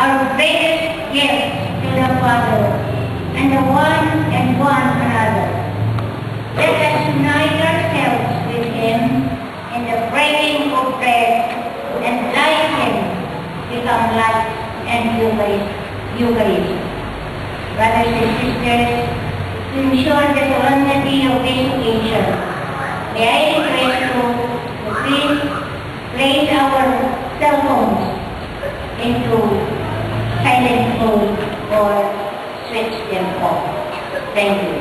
our greatest gift to the Father and the one and one another. Let us unite ourselves with Him in the breaking of bread and like Him become life and Eucharist. Brothers and sisters, to ensure the solemnity of this occasion, may I request you to please place our cell phones into silent mode or switch them off. Thank you.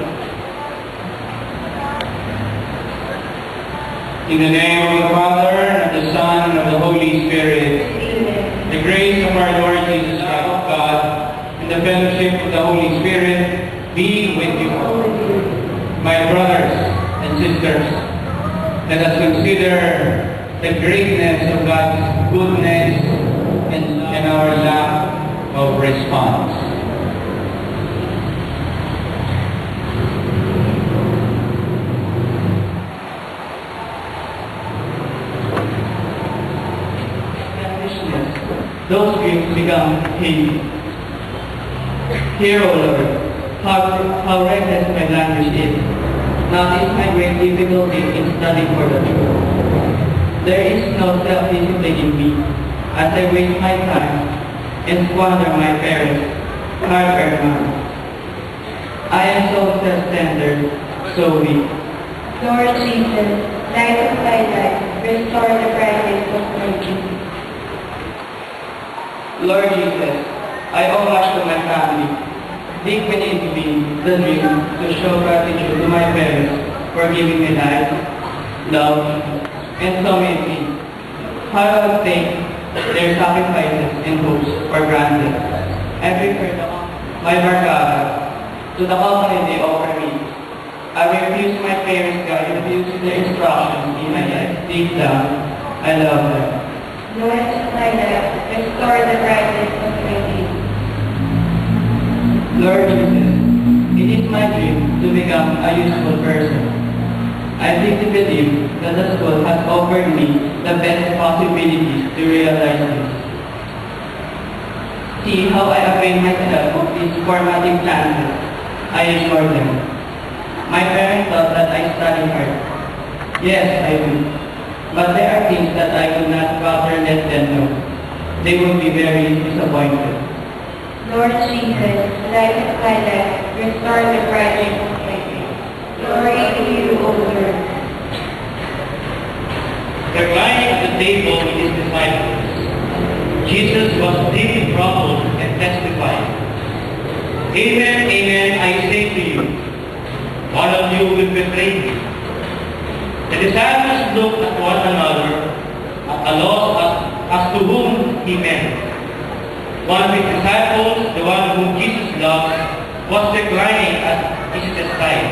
In the name of the Father, and of the Son, and of the Holy Spirit. Amen. The grace of our Lord Jesus Christ, of God, and the fellowship of the Holy Spirit be with you all. My brothers and sisters, let us consider the greatness of God's goodness and our lack of response. Those gifts become heavy. Hear, O Lord, how reckless my language is. Now is my great difficulty in studying for the truth. There is no self-discipline in me, as I waste my time and squander my parents' hard-earned money. I am so self-centered, so weak. Lord Jesus, light of my life, restore the brightness of my youth. Lord Jesus, I owe much to my family. Deep within me, the dream to show gratitude to my parents for giving me life, love, and so many things. How I take their sacrifices and hopes for granted. I prefer my barkada to the company they offer me. I refuse my parents' guide, refuse their instructions in my life. Deep down, I love them. Lord of my life, restore the brightness of my youth. Lord Jesus, it is my dream to become a useful person. I deeply believe that the school has offered me the best possibilities to realize this. See how I avail myself of these formative chances. I ignore them. My parents thought that I study hard. Yes, I do. But there are things that I could not rather let them know. They would be very disappointed. Lord Jesus, light of my life, restore the brightness of my faith. Glory to you, O Lord. Reclining at the table with his disciples, Jesus was deeply troubled and testified, Amen, amen, I say to you, one of you will betray me. The disciples looked at one another at a loss as to whom he meant. One of his disciples, the one whom Jesus loved, was reclining at Jesus' side.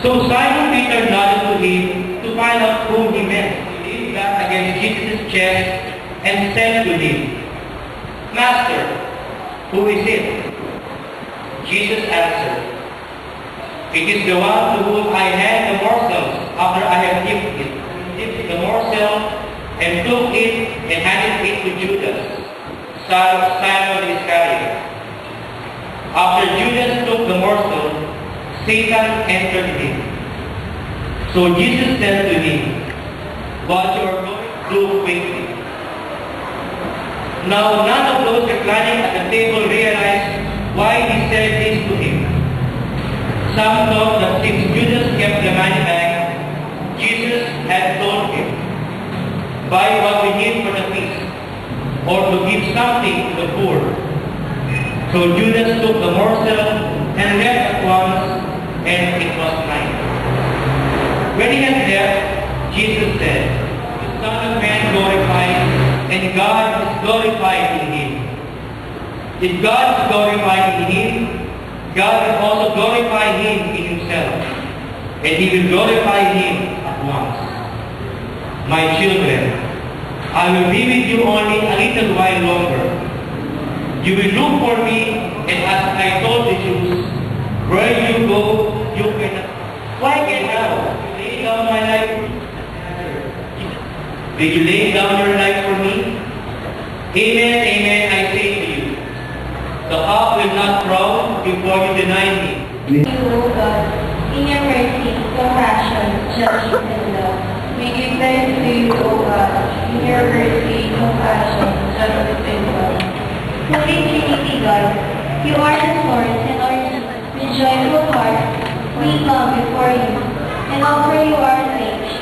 So Simon Peter nodded to him to find out whom he meant. He leaned back against Jesus' chest and said to him, Master, who is it? Jesus answered, It is the one to whom I hand the morsels after I have dipped it. He dipped the morsel and took it and handed it to Judas, son of Simon Iscariot. After Judas took the morsel, Satan entered him. So Jesus said to him, What you are going to do quickly. Now none of those reclining at the table realized why he said this to him. Some thought that since Judas kept the money bag, Jesus had told him, buy what we need for the feast, or to give something to the poor. So Judas took the morsel and left at once, and it was night. When he had left, Jesus said, The Son of Man glorified, and God is glorified in him. If God is glorified in him, God will also glorify him in himself, and he will glorify him at once. My children, I will be with you only a little while longer. You will look for me, and as I told the Jews, where you go, you cannot. Why can now? You lay down my life for me. Will you lay down your life for me? Amen, amen, I say heart will not frown before you deny me. You, O God, in your mercy, compassion, justice, and love. We give thanks to you, O God, in your mercy, compassion, justice, and love. Holy Trinity God, you are the source and origin. With joyful heart, we come before you and offer you our thanks,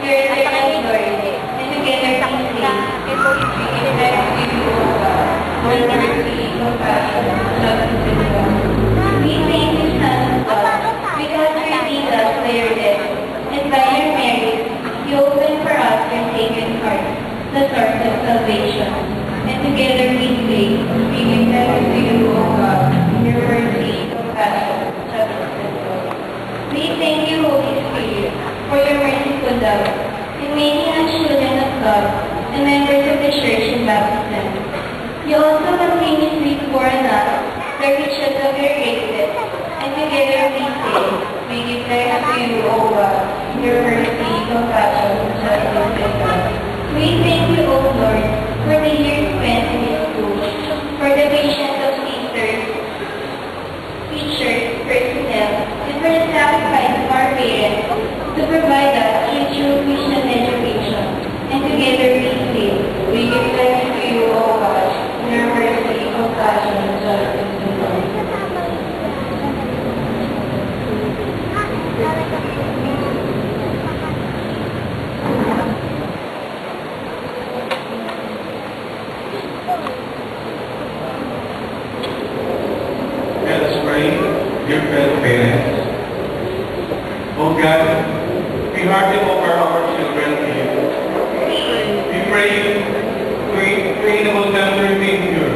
your eternal glory, and together we say, we give thanks to you, O God, for your mercy, compassion, justice, and love. We thank you, Son of God, because you redeemed us by your death, and by your merit, you opened for us your sacred heart, the source of salvation. And together we say, we give thanks to you, O God, in your mercy, compassion, justice, and love. We thank you, Holy Spirit, for your merciful love, in making us children of God and members of the Church in baptism. You also continuously pour on us the riches of your graces, and together we say, we give thanks to you, O God, in your mercy, compassion, justice, and love. We thank you, O Lord, for the years spent in this school, for the patience of sisters, teachers, personnel, and for the sacrifice of our parents to provide us with true Christian education. And together we say, we give thanks to you, O God, in your mercy, compassion, justice, and love. Let us pray, dear fellow parents. Oh God, we heartily offer our children to you. We pray to enable them to remain pure,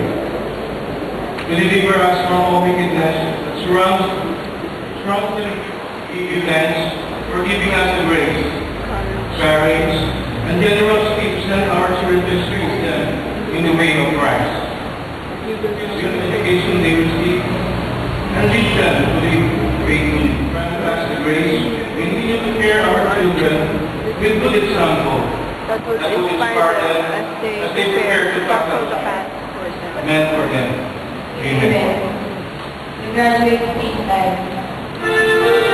to deliver us from all wickedness that surrounds them. We give thanks for giving us the grace, courage, and generosity to send our children to experience them in the way of Christ. With the education they receive, and teach them to live faithfully. Grant us the grace to continue to care our children with good example, that will inspire them as they prepare to tackle the path meant for them. Amen. We graduate this time.